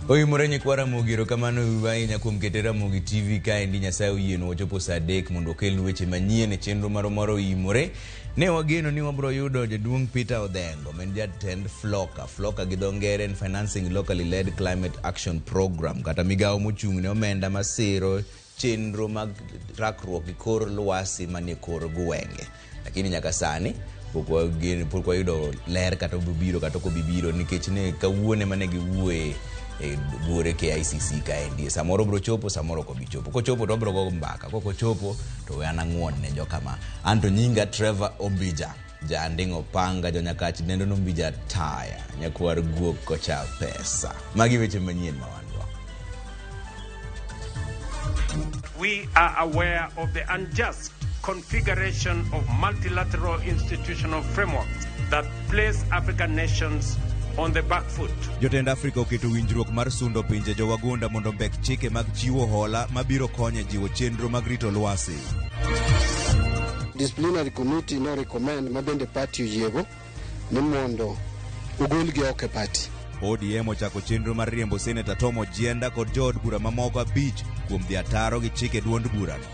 OIMORE nyikwa RAMOGI erokamano ahinya kuom keto RAMOGI TV kaendi. Nyasaye oyieno wachopo saa 3 mondo okel weche manyien e chenro mar OIMORE. Ne wageno ni wabro yudo jaduong' Peter Odhengo, men jatend FLOCA gi dho ngere en Financing Locally Led Climate Action Program, kata migawo mochung' ne omenda masiro chenro mag rakruok gi kor lwasi manie kor gwenge. Lakini nyaka sani pok wayudo ler kata obibiro kata okobibiro, nikech ne kawuone mane giwuoye e buore KICC kaendi. Samoro bro chopo, samoro kobichopo. Kochopo to bro go mbaka, kochopo to we anang'won ne jokama. Anto nyinga Trevor Ombija, jandingo panga jonyakachi nendo nombija taya nyakwar guok kocha pesa. Magi weche manyien mawandwa. We are aware of the unjust configuration of multilateral institutional frameworks that place African nations on the back foot. Jotend Afrika oketo winjruok mar sundo pinje jowagunda mondo mbek chike mag chiwo hola mabiro konyo jiwo chenro mag rito lwasi. Disciplinary committee no recommend mabende party oyiego ni mondo ogolgi oko party. ODM ochako chenro mar riembo Senator Tom Ojienda kod jood bura mamoko 5 kuom dhi ataro gi chike duond burano.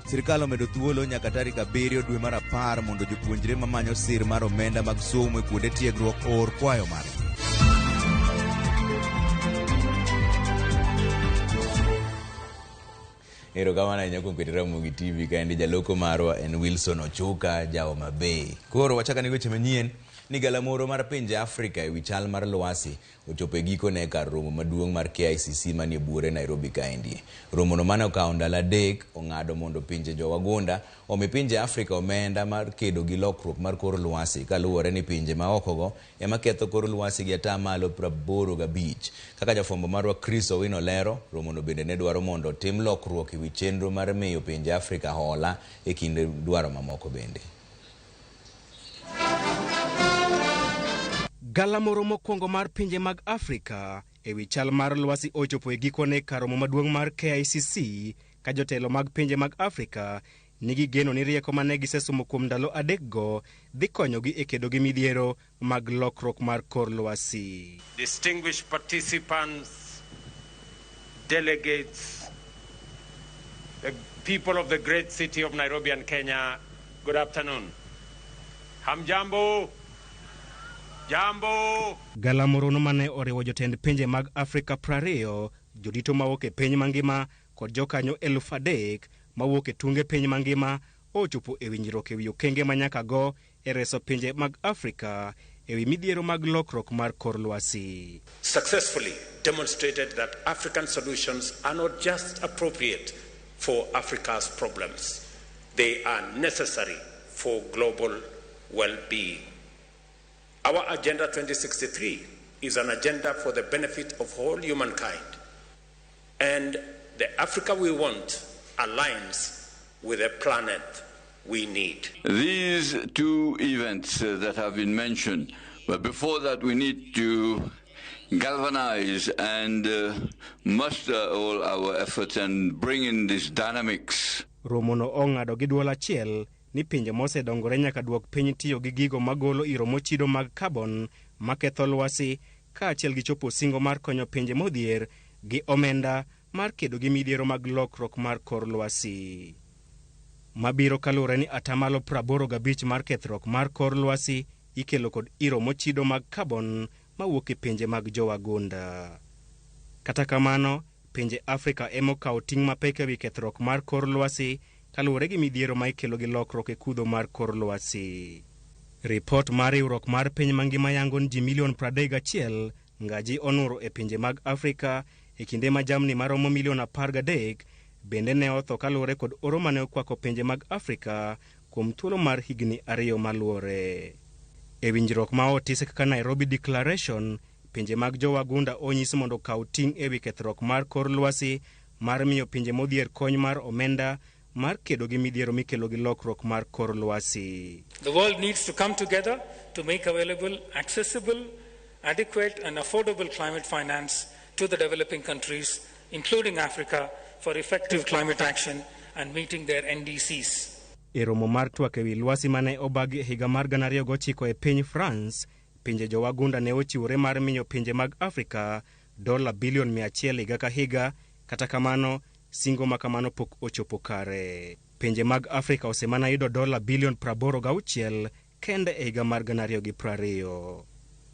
Sirkal omedo thuolo nyaka tarik 7 dwe mar 10 mondo jopuonjre mamanyo sir mar omenda mag somo e kuonde tiegruok or kwayo margi. Erokamano ahinya kuom keto RAMOGI TV kaendi. Jaloko marwa en Wilson Ochuka, jawo mabe. Koro wachaka ni weche manyien. Ni galamoro mar pinje Afrika ewi chal mar lwasi ochopo e gikone kar romo maduong' mar KICC manie buore Nairobi kaendi. Romono mane okawo ndalo 3 ong'ado mondo pinje jowagunda omi pinje Afrika omenda mar kedo gi lokruok mar kor lwasi, kaluwore ni pinje maokogo ema ketho kor lwasi gi atamalo 85. Kaka jafwambo marwa Chris Owino lero, romono bende ne dwaro mondo otim lokruok ewi chenro mar miyo pinje Afrika hola e kinde dwaro mamoko bende. Galamoro mokwongo mar pinje mag Afrika ewi chal mar lwasi ochopo e gikone kar romo maduong' mar KICC, ka jotelo mag pinje mag Afrika nigi geno ni rieko mane gisesomo kuom ndalo 3 go dhi konyogi e kedo gi midhiero mag lokruok mar kor lwasi. Distinguished participants, delegates, the people of the great city of Nairobi and Kenya, good afternoon. Hamjambo. Jambo. Galamoro no mane oriwo jotend pinje mag Afrika 20, jodito mawuok e piny mangima kod jokanyo 3,000 mawuok e tunge piny mangima ochopo e winjruok ewi okenge manyaka go e reso pinje mag Afrika ewi midhiero mag lokruok mar kor lwasi. Successfully demonstrated that African solutions are not just appropriate for Africa's problems, they are necessary for global well-being. Our Agenda 2063 is an agenda for the benefit of all humankind, and the Africa we want aligns with the planet we need. These 2 events that have been mentioned, but before that we need to galvanize and muster all our efforts and bring in these dynamics. Romono ong'ado gi duol achiel ni pinje mosedongore nyaka duok piny tiyo gi gigo magolo iro mochido mag carbon maketho lwasi, kaachiel gi chopo singo mar konyo pinje modhier gi omenda mar kedo gi midhiero mag lokruok mar kor lwasi. Mabiro kaluwore ni atamalo 85 mar kethruok mar kor lwasi ikelo kod iro mochido mag carbon mawuok e pinje mag jowagunda. Kata kamano, pinje Afrika emokawo ting' mapek ewi kethruok mar kor lwasi kaluwore gi midhiero ma ikelo gi lokruok e kudho mar kor lwasi. Ripot mar riwruok mar piny mangima yango ni ji milion 31 ngaji onuro e pinje mag Afrika e kinde ma jamni maromo milion 13 bende ne otho kaluwore kod oro mane okwako pinje mag Afrika kuom thuolo mar higni 2 maluore. E winjruok ma otise kaka Nairobi Declaration, pinje mag jowagunda onyis mondo kaw ting' ewi kethruok mar kor lwasi mar miyo pinje modhier kony mar omenda mar kedo gi midhiero mikelo gi lokruok mar kor lwasi. The world needs to come together to make available, accessible, adequate and affordable climate finance to the developing countries, including Africa, for effective climate action and meeting their NDCs. E romo mar twak ewi lwasi mane obagi higa mar 2009 e piny France, pinje jowagunda ne ochiwore mar miyo pinje mag Afrika $100 bilion higa ka higa, kata kamano singo makamano pok ochopo kare. Pinje mag Afrika osemana yudo $86 bilion kende e higa mar 2020.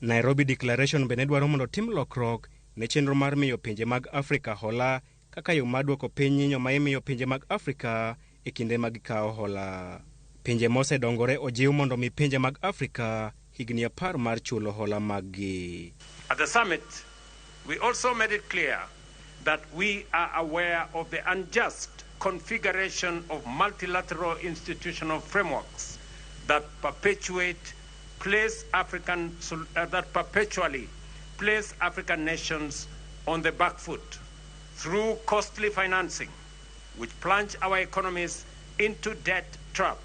Nairobi Declaration bende dwaro mondo tim lokruok ne chenro mar miyo pinje mag Afrika hola kaka yo mar duoko piny nyinyo ma imiyo pinje mag Afrika e kinde mag kawo hola. Pinje mosedongore ojiw mondo mi pinje mag Afrika higni 10 mar chulo hola maggi. At the summit, we also made it clear that we are aware of the unjust configuration of multilateral institutional frameworks that perpetually place African nations on the back foot through costly financing, which plunge our economies into debt trap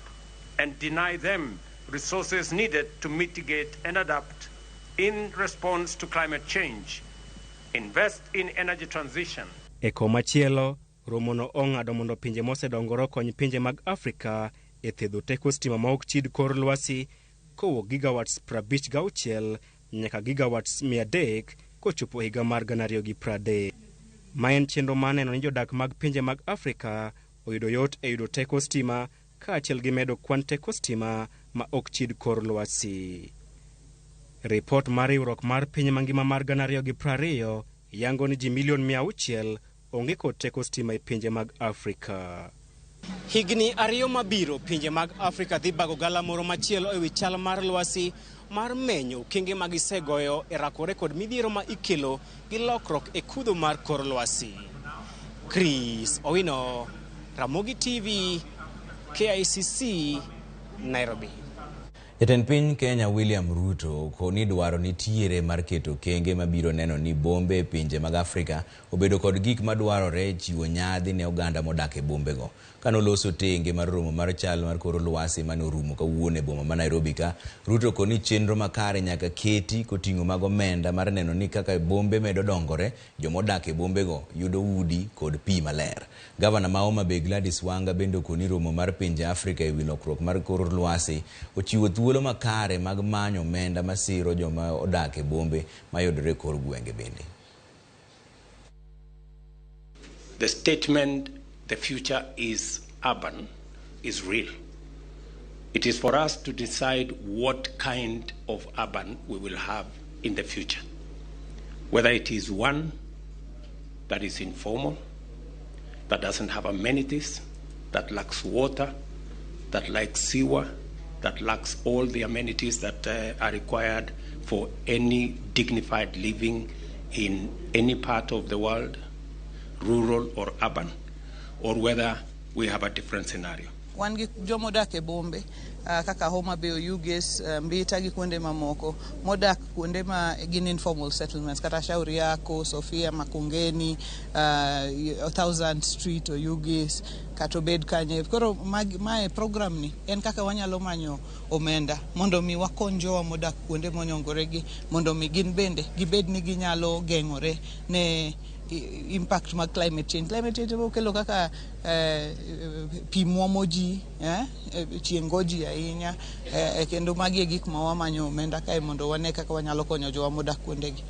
and deny them resources needed to mitigate and adapt in response to climate change, invest in energy transition. E komachielo, romono ong'ado mondo pinje mosedongore kony pinje mag Afrika e thedho teko stima ma ok chid kor lwasi kowuok gigawatts 56 nyaka gigawatts 300 kochopo higa mar 2030. Ma en chenro maneno ni jodak mag pinje mag Afrika oyudo yot e yudo teko stima kaachiel gi medo kwan teko stima ma ok chid kor lwasi. Ripot mar riwruok mar piny mangima mar 2020 yango ni ji milion 600 onge kod teko stima e pinje mag Afrika. Higni 2 mabiro, pinje mag Afrika dhi bago gala moro machielo e wi chal mar lwasi mar menyo okenge ma gisegoyo e rakore kod midhiero ma ikelo gi lokruok e kudho mar kor lwasi. Chris Owino, Ramogi TV, KICC, Nairobi. Jatend piny Kenya William Ruto koni dwaro nitiere mar keto kenge mabiro neno ni bombe e pinje mag Afrika obedo kod gik madwarore chiwo nyadhi ne oganda modak e bombego. Kanoloso tenge mar romo mar chal mar kor lwasi mane orumo kawuono e boma ma Nairobi ka, Ruto koni chenro makare nyaka keti koting'o mag omenda mar neno ni kaka bombe medo dongore, jomodak e bombego yudo udi kod pi maler. Gavana ma Homa Bay Gladys Wanga bende koni romo mar pinje Afrika e wi lokruok mar kor lwasi ochiwo thuolo makare mag manyo omenda masiro joma odak e bombe mayudore kor gwenge bende. The statement, the future is urban, is real. It is for us to decide what kind of urban we will have in the future. Whether it is one that is informal, that doesn't have amenities, that lacks water, that lacks sewer, that lacks all the amenities that are required for any dignified living in any part of the world, rural or urban, or whether we have a different scenario. Wan gi jomodak e bombe kaka Homa Bay, Yuges, Mbita gi kuonde mamoko modak kuonde ma gin informal settlements kata Shauri Yako, Sofia, Makongeni, 1000 Street o Yuges kata obed kanye. Koro mae program ni en kaka wanyalo manyo omenda mondo mi wakony jowa modak kuonde monyongore gi mondo mi gin bende gibed ni ginyalo geng'ore ne impact mag climate change. Climate change okelo kaka pi muomo ji, chiengo ji ahinya, kendo magi gik ma wamanyo omenda kae mondo wane kaka wanyalo konyo jowa modak kuondegi.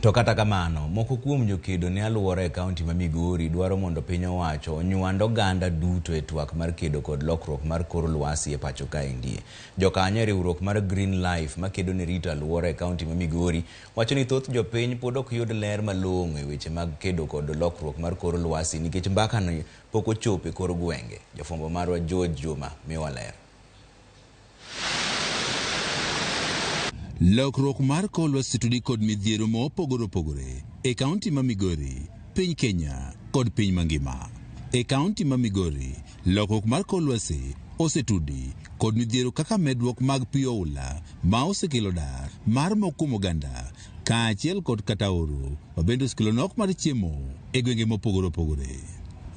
To kata kamano, moko kuom jokedo ne aluora e kaunti ma Migori dwaro mondo piny owacho onyuand oganda duto e twak mar kedo kod lokruok mar kor lwasi e pacho kaendi. Jokanyo riwruok mar Green Life makedo ne rito aluora e kaunti ma Migori wacho ni thoth jopiny pod ok yud ler malong'o e weche mag kedo kod lokruok mar kor lwasi nikech mbakano pok ochopo e kor gwenge. Jafwambo marwa George Juma miwa ler. Lokruok mar kor lwasi tudi kod midhiero mopogore opogore e kaunti ma Migori, piny Kenya kod piny mangima. E kaunti ma Migori, lokruok mar kor lwasi osetudi kod midhiero kaka medruok mag pi oula ma osekelo dar mar mokuom oganda kaachiel kod kata oro mabende osekelo nok mar chiemo e gwenge mopogore opogore.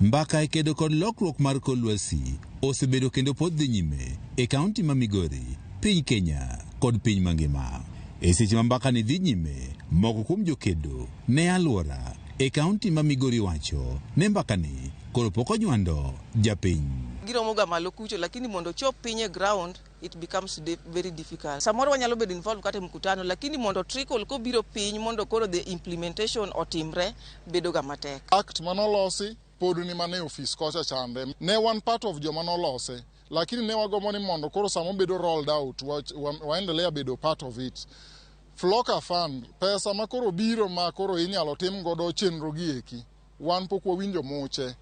Mbaka e kedo kod lokruok mar kor lwasi osebedo kendo pod dhi nyime e kaunti ma Migori, piny Kenya kod piny mangima. E seche ma mbaka ni dhi nyime, moko kuom jokedo ne aluora e kaunti ma Migori wacho ne mbaka ni koro pok onywando japiny. giromoga malo kucho, lakini mondo chop pinye ground it becomes very difficult. Samoro wanyalo bedo involved kata mkutano, lakini mondo trickle ko biro piny mondo koro the implementation otimre bedo ga matek. Act manolosi podu ni mane office kocha chande. Ne one part of jo manolose, lakini ne wagomo ni mondo koro samo bedo rolled out, waendelea bedo part of it. Floka fund, pesa makoro biro makoro inyalo tim godo chenro gieki. Wan pok wawinjo muche.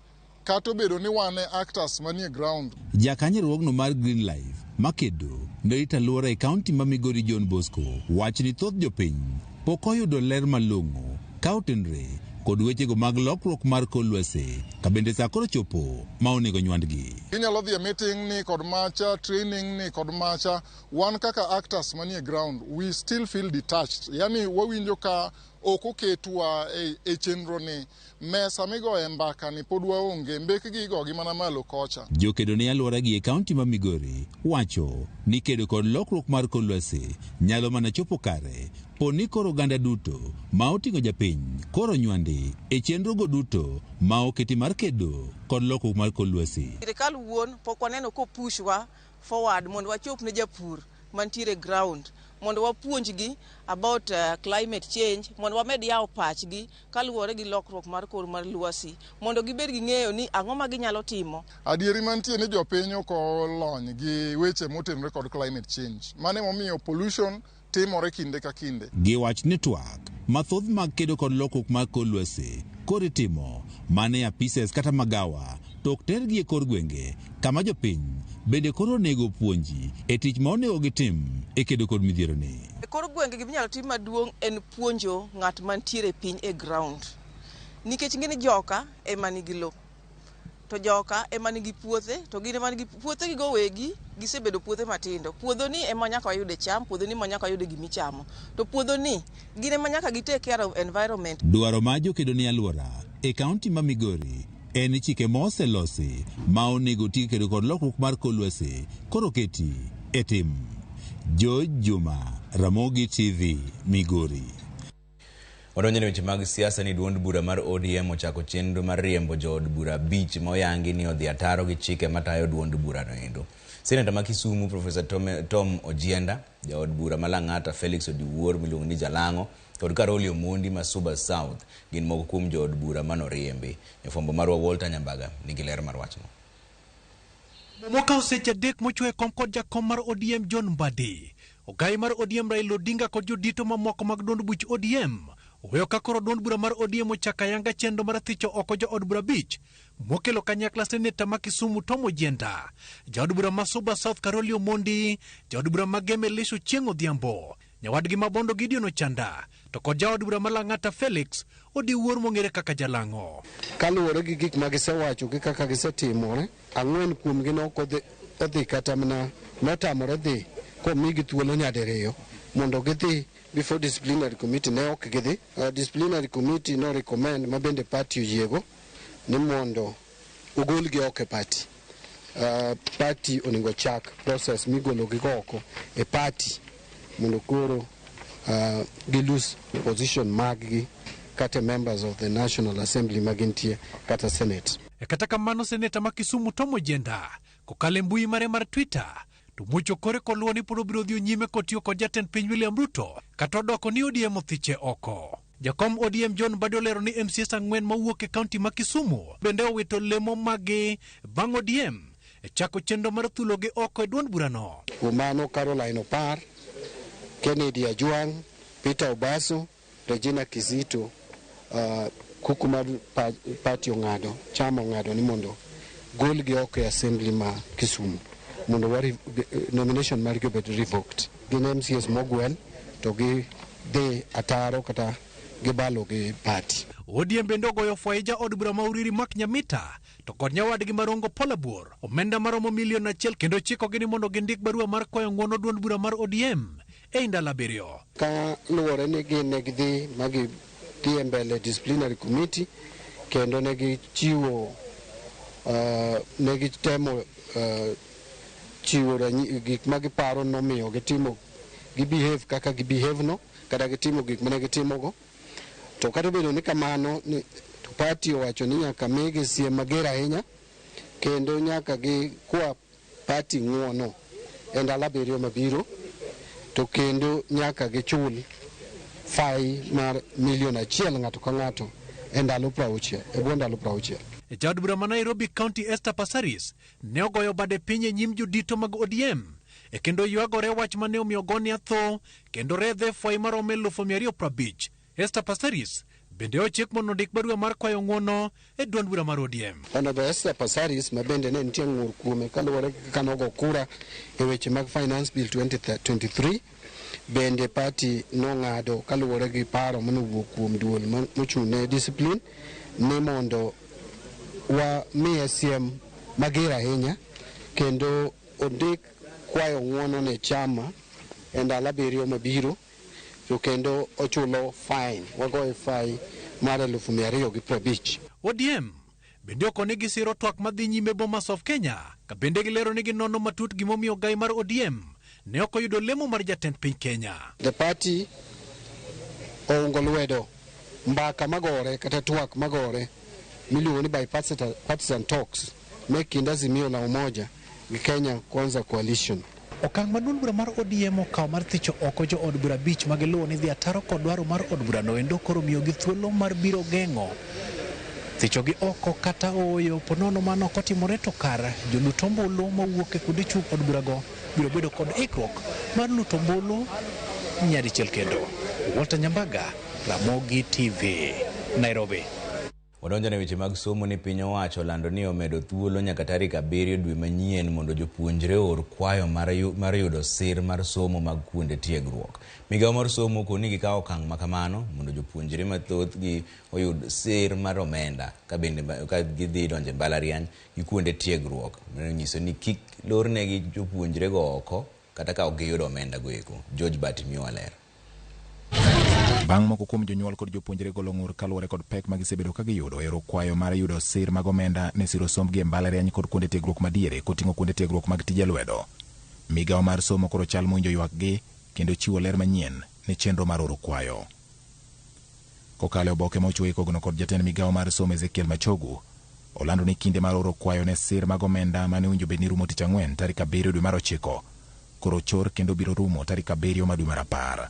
Kato bedo ni wane actors manie ground. Jakanyruogno mar Green Life makedo ne rita luora e kaunti ma Migori John Bosco wach ni thoth jopiny pok oyudo ler malong'o ka otenre kod wechego mag lokruok mar kor lwasi ka bende sa koro chopo ma onego nywandgi. Inyalo dhi e meeting ni kod macha, training ni kod macha, wan kaka actors manie ground, we still feel detached. Yani wawinjo ka oko ketwa e chenro ni, mesa migo e mbaka ni pod waonge, mbekgi igogi mana malo kocha. Jokedo ne alwora gi e kaunti ma Migori wacho ni kedo kod lokruok mar kor lwasi nyalo mana chopo kare poni koro oganda duto ma oting'o japiny koro nywandi e chenro go duto ma oketi mar kedo kod lokruok mar kor lwasi. Sirikal wuon pok waneno ko pushwa forward mondo wachop ne japur mantiere ground, mondo wapuonjgi about climate change, mondo wamed yawo pachgi kaluwore gi lokruok mar kor mar lwasi, mondo gibed gi ng'eyo ni ang'o ma ginyalo timo. Adieri mantie ni jopiny ok olony gi weche motenore kod climate change. Mane momiyo pollution timore kinde ka kinde. Gi wach ni twak mathoth mag kedo kod lokruok mar kor lwasi koro itimo mane apises kata magawa tok tergi e kor gwenge kama jopiny bende koro onego puonji e tich ma onego gitim e kedo kod midhiero ni. E kor gwenge giminyalo tim maduong' en puonjo ng'at mantiere piny e ground. Nikech ng'eni joka ema nigi lo. To joka ema nigi puothe, to gin ema nigi puothe gigo wegi gisebedo puothe matindo. Puodho ni ema nyaka wayude cham, puodho ni ema nyaka wayude gimichamo. To puodho ni gin ema nyaka gitake care of environment. Dwaro ma jokedo ni alwora e kaunti ma Migori en chike moselosi ma onego ti kedo kod lokruok mar kor lwasi koro keti e tim. George Juma, Ramogi TV, Migori. Wadonjene weche mag siasa ni duond bura mar ODM ochako chenro mar riembo jood bura bich ma oyangi ni odhi ataro gi chike matayo duond bura no endo. Senator ma Kisumu Professor Tom Ojienda, jaod bura ma Lang'ata Felix Odiwuor miluongo ni Jalango, kod Karoli Omondi ma Suba South gin moko kuom jood bura manoriembi. Jafwambo marwa Walter Nyambaga nigi ler mar wachno. Moka oseche adek mochwe kom kod jakom mar ODM John Mbadi. Ogai mar ODM Raila Odinga kod jodito mamoko mag duond buch ODM oweyo ka koro duond bura mar ODM ochaka yanga chenro mar thicho oko jood bura bich mokelo kanyakla Senator ma Kisumu Tom Ojienda, jaod bura ma Suba South Karoli Omondi, jaod bura ma Geme Lisho Chieng' Odhiambo, nyawadgi ma Bondo Gideon Ochanda, to kod jaod bura ma Lang'ata Felix Odiwuor mong'ere kaka Jalango. Kaluwore gi gik ma gisewacho gi kaka gisetimore, ang'wen kuomgi odhi kata mana notamore dhi komigi thuolo nyadiriyo mondo gidhi before disciplinary committee ne ok gidhi. Disciplinary committee no recommend mabende party oyiego ni mondo ogolgi oko e party. Party onego chak process migologi oko e party mondo koro gilus position maggi kata members of the National Assembly magintie kata Senate. Kata kamano Senator ma Kisumu Tom Ojienda kokale mbui mare mar Twitter to mucho kore koluwo ni pod obiro dhi nyime kotiyo kod jatend piny William Ruto kata odoko ni ODM othiche oko. Jakom ODM John Mbadi olero ni MCS ang'wen mawuok e kaunti ma Kisumu bende owito lemo magi bang' ODM e chako chenro mar thulogi oko e duond burano. Umano Caroline Opar, Kennedy Ajwang, Peter Obaso, Regina Kizito, kuku mar party ong'ado, chama ong'ado ni mondo golgi oko e assembly ma Kisumu mondo nomination margi obed revoked. Gin MCS mogwel to gi dhi ataro kata gibalo gi party. ODM bende ogoyo fwai jaod bura ma Uriri Mak Nyamita to kod nyawadgi marongo Polabuor omenda maromo milion 1 kendo chikogi ni mondo gindik barua mar kwayo ng'uono duond bura mar ODM e ndalo 7. Ka luwore ni gin ne gidhi magi dhi mbele disciplinary committee kendo ne gichiwo ne gitemo chiwo gik ma giparo nomiyo gitimo gibehave kaka gibehave no kata gitimo gik mane gitimogo, to kata bedo ni kamano to party owacho ni nyaka migi siem mager ahinya kendo nyaka gi kwa party ng'uono e ndalo 7 mabiro, to kendo nyaka gichul fai mar $1,000,000 ng'ato ka ng'ato e ndalo 60, e bwo ndalo 60. Jaod bura ma Nairobi County Esther Passaris ne ogoyo bade piny e nyim jodito mag ODM e kendo ywagore wach mane omiyo Gonia tho kendo redhe fwai maromo 250,000. Esther Passaris bende ochik mondo ondik barua mar kwayo ng'uono e duond bura mar ODM. Honorable Esther Passaris ma bende ne nitie ng'ur kuome kaluwore kaka nogo kura e weche mag Finance Bill 2023, bende party nong'ado kaluwore gi paro manowuok kuom duol mochung' ne discipline ni mondo wa miye siem mager ahinya kendo ondik kwayo ng'uono ne chama e ndalo 7 mabiro, to kendo ochulo fine, wagoye fine mar 250,000. ODM bende okone gi siro twak madhi nyime Bomas of Kenya, ka bende gilero ni ginono matut gimomiyo gai mar ODM ne ok oyudo lemo mar jatend piny Kenya. The party oungo lwedo mbaka magore kata twak magore miluongo ni bipartisan talks me kind Azimio la Umoja gi Kenya Kwanza Coalition. Okang' ma duond bura mar ODM okawo mar thicho oko jo od bura 5 ma giluwo ni dhi ataro kod dwaro mar od bura no endo koro miyo gi thuolo mar biro geng'o thicho gi oko kata oyo ponono mano ok otimore, to kar jolut ombulu mawuok e kuonde chung' od burago biro bedo kod ikruok mar luto ombulu nyadichiel kendo. Walter Nyambaga, Ramogi TV, Nairobi. Wadonjo ne weche mag somo ni piny owacho lando ni omedo thuolo nyaka tarik 7 dwe manyien mondo jopuonjre or kwayo mar yudo sir mar somo mag kuonde tiegruok. Migawo mar somo koni gikawo okang' makamano mondo jopuonjre mathoth gi oyud sir mar omenda ka bende ka gidhi donje mbalariany gi kuonde tiegruok. Nyiso ni kik lornegi jopuonjre go oko kata ka ok giyudo omenda go eko. George Batimio Aler. Bang' moko kuom jonyuol kod jopuonjre golo ng'ur kaluwore kod pek ma gisebedo ka giyudo ero kwayo mar yudo sir mag omenda ne siro sombgi e mbalariany kod kuonde tiegruok madiere koting'o kuonde tiegruok mag tije lwedo. Migawo mar somo koro chal mwinjo ywakgi kendo chiwo ler manyien ne chenro mar oro kwayo. Kokalo oboke ma ochwoye kogno kod jatend migawo mar somo Ezekiel Machogu, olando ni kinde mar oro kwayo ne sir mag omenda mane winjo bed ni rumo tich ang'wen tarik 7 dwe mar 9 koro chor kendo biro rumo tarik 7 dwe mar 10.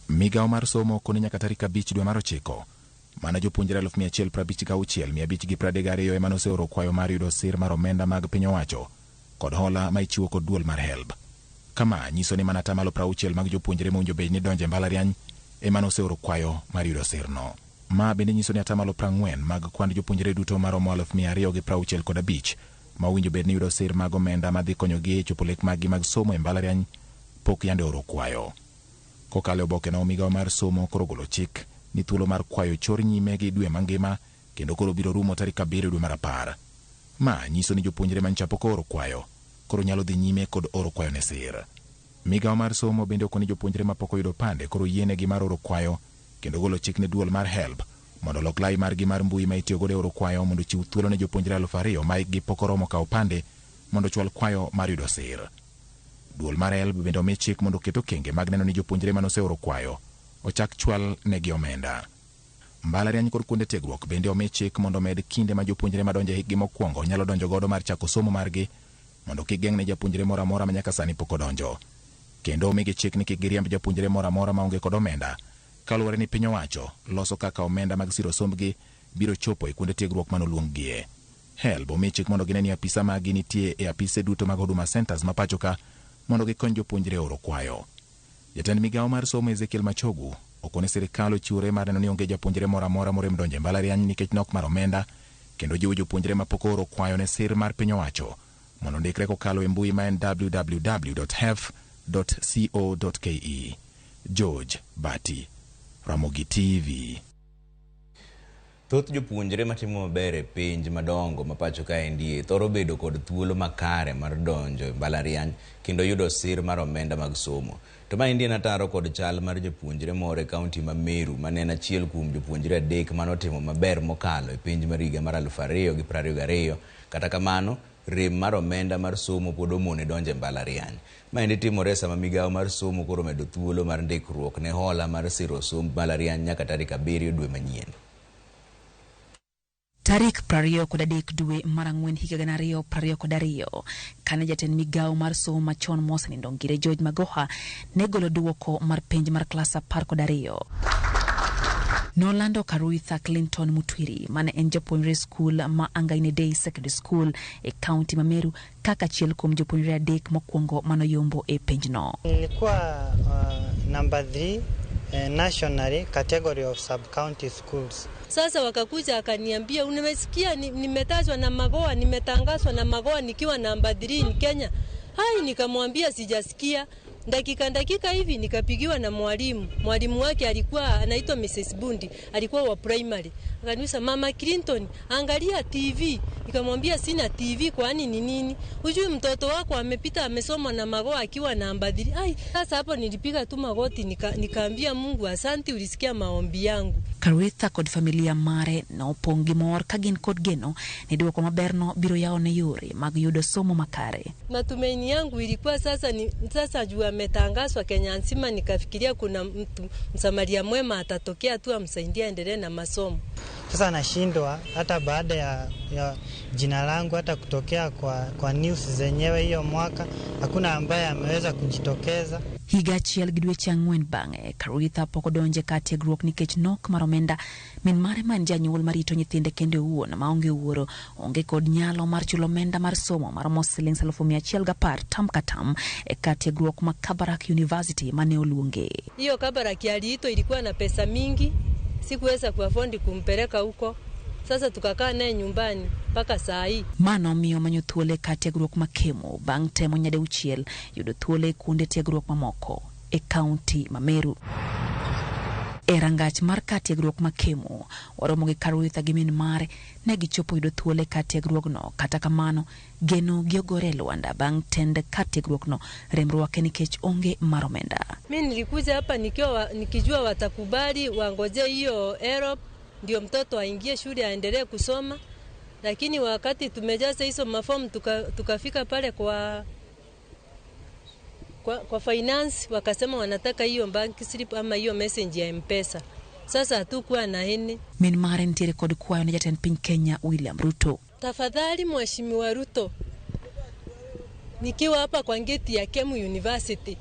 Migawo mar somo koni nyaka tarik 5 dwe mar 9 mana jopuonjre 156,532 ema noseoro kwayo mar yudo sir mar omenda mag piny owacho kod hola ma ichiwo kod duol mar HELB. Kama nyiso ni mana tamalo 60 mag jopuonjre mowinjo bed ni donje mbalariany ema noseoro kwayo mar yudo sirno. Ma bende nyiso ni atamalo 40 mag kwand jopuonjre duto maromo 265 ma owinjo bed ni yudo sir mag omenda madhi konyogi e chopo lek maggi mag somo e mbalariany pok yande oro kwayo. Kokalo oboke na migawo mar somo koro golo chik ni thuolo mar kwayo chor nyime gi dwe mangima kendo koro biro rumo tarik 7 dwe mar 10. Ma nyiso ni jopuonjre manchapo koro kwayo koro nyalo dhi nyime kod oro kwayo ne sir. Migawo mar somo bende okoni jopuonjre mapok oyudo pande koro yienegi mar oro kwayo kendo golo chik ne duol mar HELB mondo lok lai margi mar mbui ma itiyo godo e oro kwayo mondo chiw thuolo ne jopuonjre 2,000 ma hikgi pok oromo kawo pande mondo chwal kwayo mar yudo sir. Duol mar HELB bende omi chik mondo keto kenge mag neno ni jopuonjre manoseoro kwayo ochak chwal negi omenda. Mbalariany kod kuonde tiegruok bende omi chik mondo med kinde ma jopuonjre madonjo e higgi mokwongo nyalo donjo godo mar chako somo margi mondo kik geng' ne japuonjre moro amora ma nyaka sani pok odonjo. Kendo omigi chik ni kik giriemb japuonjre moro amora maonge kod omenda kaluwore ni piny owacho loso kaka omenda mag siro sombgi biro chopo e kuonde tiegruok manoluonggie. HELB omi chik mondo gine ni apisa magi nitie e apise duto mag Huduma Centers ma pacho ka mondo gikony jopuonjre oro kwayo. Jatend migawo mar somo Ezekiel Machogu okone sirikal ochiwore mar neno ni onge japuonjre moro amora morem donjo e mbalariany nikech nok mar omenda kendo jiwo jopuonjre mapok oro kwayo ne sir mar piny owacho mondo ndikre kokalo e mbui ma en www.hef.co.ke. George Bati, Ramogi TV. Thoth jopuonjre matimo maber e pinj madongo mapacho ka endie thoro bedo kod thuolo makare mar donjo e mbalariany kendo yudo sir mar omenda mag somo. To ma endie nataro kod chal mar jopuonjre moro e kaunti ma Meru mane en achiel kuom jopuonjre 3 manotimo maber mokalo e pinj mar higa mar 2022. Kata kamano rem mar omenda mar somo pod omone donjo e mbalariany. Ma endi timore sama migawo mar somo koro medo thuolo mar ndikruok ne hola mar siro somb mbalariany nyaka tarik 7 dwe manyien. Tarik 23 dwe mar ang'wen higa 2022 kane jatend migawo mar somo machon mosenindo ngire George Magoha ne golo duoko mar penj mar klas 12 nolando Karuitha Clinton Mutwiri mane en japuonjre skul ma Angaine Day Secondary School e kaunti ma Meru kaka achiel kuom jopuonjre adek mokwongo manoyombo e penjno. Nilikuwa number 3 nationally category of sub-county schools. Sasa wakakuja akaniambia unamesikia nimetajwa na Magoha, nimetangazwa na Magoha nikiwa namba 3 in Kenya. Hai, nikamwambia sijasikia. Dakika hivi nikapigiwa na mwalimu wake alikuwa anaitwa Mrs. Bundi, alikuwa wa primary. Akaniuliza Mama Clinton, angalia TV. Nikamwambia sina TV, kwani ni nini? Hujui mtoto wako amepita amesoma na Magoha akiwa namba 3. Ai, sasa hapo nilipiga tu magoti nikaambia Mungu asante, ulisikia maombi yangu. Karuitha kod familia mare na opongi mor kagin kod geno ni duoko maberno biro yao ne yore mag yudo somo makare. Matumaini yangu ilikuwa sasa juu ametangazwa Kenya nzima, nikafikiria kuna mtu msamaria mwema atatokea tu amsaidia endelee na masomo. Sasa nashindwa hata baada ya jina langu hata kutokea kwa news zenyewe hiyo mwaka hakuna ambaye ameweza kujitokeza. Higa achiel gi dweche ang'wen bang'e Karuitha pok odonje ka tiegruok nikech nok mar omenda. Min mare man janyuol marito nyithinde kende owuon maonge wuoro onge kod nyalo mar chulo omenda mar somo maromo siling 110,010 tam ka tam e ka tiegruok ma Kabarak University mane oluonge. Hiyo Kabarak aliito ilikuwa na pesa mingi, sikuweza kuafondi kumpeleka huko. Sasa tukakaa naye nyumbani mpaka saa hii. Mano miyo manyo thuole ka tiegruok makemo bang' temo nyadeuchiel yudo thuole kuonde tiegruok mamoko e kaunti ma Meru. E rangach mar ka tiegruok makemo waromo gi Karuitha gi min mare ne gichopo yudo thuole ka tiegruokno, kata kamano geno giogore Luanda bang' tend ka tiegruokno remruake nikech onge mar omenda. Mimi nilikuja hapa nikijua watakubali wangoje hiyo Europe ndio mtoto aingie shule aendelee kusoma, lakini wakati tumejaza hizo mafomu tukafika pale kwa finance wakasema wanataka hiyo bank slip ama hiyo message ya M-Pesa. Sasa hatukuwa na hene. Min mare ntiere kod kwayo ne jatend piny Kenya William Ruto. Tafadhali Mheshimiwa Ruto, nikiwa hapa kwa geti ya Kemu University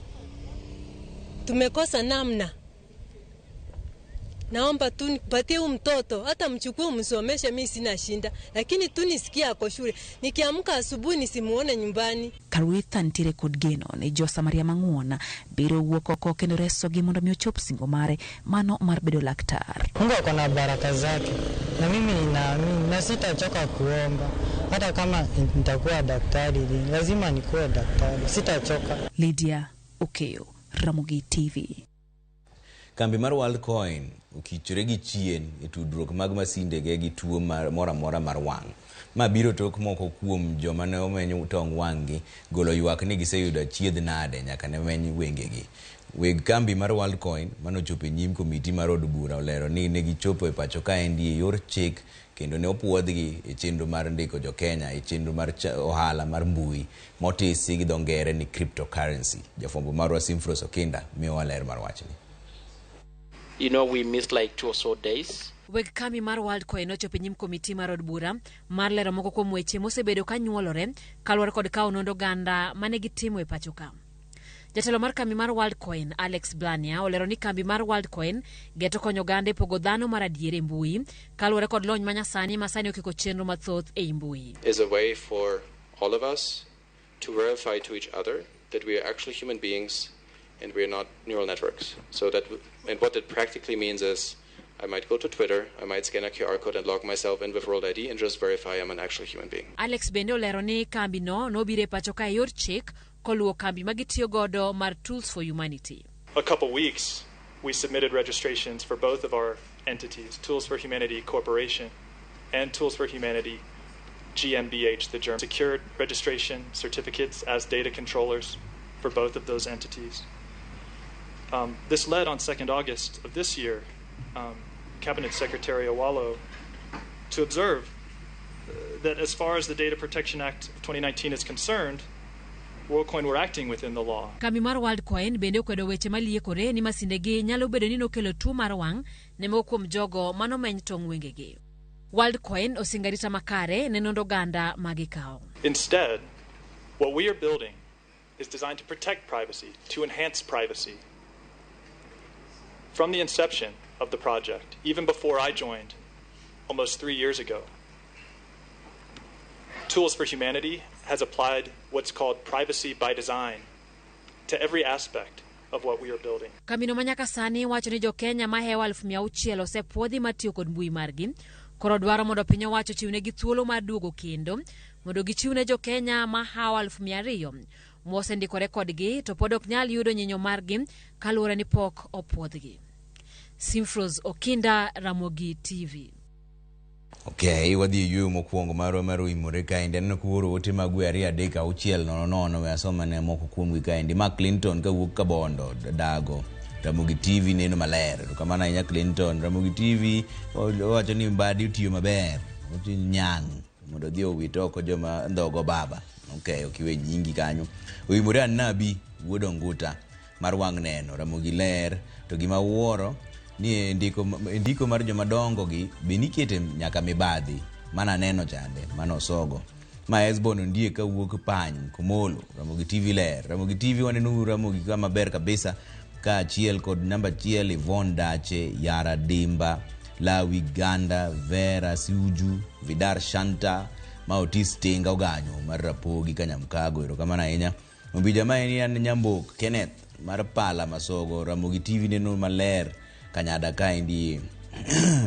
tumekosa namna. Naomba tu nipatie mtoto, hata mchukue msomeshe, mimi sina shinda, lakini tu nisikia ako shule. Nikiamka asubuhi nisimuone nyumbani. Karuitha ntiere kod geno ne Josa Maria Mang'uona biro wuok oko kendo reso gi mondo mi ochop singo mare mano mar bedo laktar. Mungu ako na baraka zake na mimi naamini na sitachoka kuomba. Hata kama nitakuwa daktari lazima nikuwe daktari, sitachoka. Lydia Okeyo, Ramogi TV. Kambi mar Worldcoin ukichore gi chien e tudruok mag masinde gi tuo mora mar wang'. Ma biro tok moko kuom joma ne omenyo tong' wang'gi golo ywak ni giseyudo chiedh nade nyaka ne meny wengegi. Weg kambi mar Worldcoin manochopo e nyim komiti mar od bura olero ni ne gichopo e pacho ka endi e yor chik kendo ne opuodhgi e chenro mar ndiko jo Kenya e chenro mar ohala mar mbui motisi gi dongere ni cryptocurrency. Jafombo marwa Simfros Okinda miyo waler mar wachni. You know, we missed like 2 or so days. Weg kambi mar Worldcoin ochopo nyim komiti mar od bura mar lero moko kuom weche mosebedo ka nyuolore kaluwore kod kawo nondo ganda mane gitimo e pacho ka. Jatelo mar kambi mar Worldcoin Alex Blania olero ni kambi mar Worldcoin geto konyo gande pogo dhano mar adier e mbui kaluwore kod lony manyasani masani okiko chenro mathoth e mbui. Is a way for all of us to verify to each other that we are actually human beings and we are not neural networks. So that, and what it practically means is I might go to Twitter, I might scan a QR code and log myself in with World ID and just verify I'm an actual human being. Alex bende olero ni kambi no bire pacho ka yor chik koluo kambi magitiyo godo mar Tools for Humanity. A couple weeks, we submitted registrations for both of our entities, Tools for Humanity Corporation and Tools for Humanity GmbH, the German. Secured registration certificates as data controllers for both of those entities. This led on 2nd August of this year, Cabinet Secretary Awalo to observe that as far as the Data Protection Act of 2019 is concerned, Worldcoin were acting within the law. Kambi mar Worldcoin bende okwedo weche maliekore ni masindegi nyalo bedo ni nokelo tuo mar wang' ne moko kuom jogo manomeny tong' wengegi. WorldCoin osingarita makare ne nondo ganda magikao. Instead, what we are building is designed to protect privacy, to enhance privacy. From the inception of the project, even before I joined almost 3 years ago, Tools for Humanity has applied what's called privacy by design to every aspect of what we are building. Kamino manyaka sani wacho ni jo Kenya mahewa 600 osepuodhi matiyo kod mbui margi. Koro dwaro mondo piny owacho chiwne gi thuolo mar duogo kendo mondo gichiwne jo Kenya mahawa 200 mosendikore kodgi to pod ok nyal yudo nyinyo margi kaluwore ni pok opuodhgi. Simfros Okinda, Ramogi TV. Okay, wadhi yuyo mokwongo mar OIMORE kaendi aneno kuoro ote mag 2-3-6-0 we asoma ne moko kuom kaendi. Mark Clinton kawuok Kabondo dago Ramogi TV neno maler to kamana inya Clinton Ramogi TV wacho ni mbadi utiyo maber nyang mondo dhi owit oko joma ndhogo baba. Okay, okiwe nyingi kanyo. OIMORE anabi wuodo nguta mar wang' neno Ramogi ler to gima wuoro ni ndiko mar joma dongo gi benikete nyaka mibadhi mana neno chande mano sogo ma Esbon ndie ka wuok pany Komolo. Ramogi TV ler Ramogi TV waneno Ramogi kama ber kabisa ka achiel kod namba 1 Yvonne Dache Yara Dimba Lawi Ganda Vera Siuju Vidar Shanta Maotis Tenga oganyo mar Rapogi Kanyamkago ero kama na inya mbija maeni an Nyambok Kenneth mar Pala Masogo. Ramogi TV neno maler Kanyada kaendi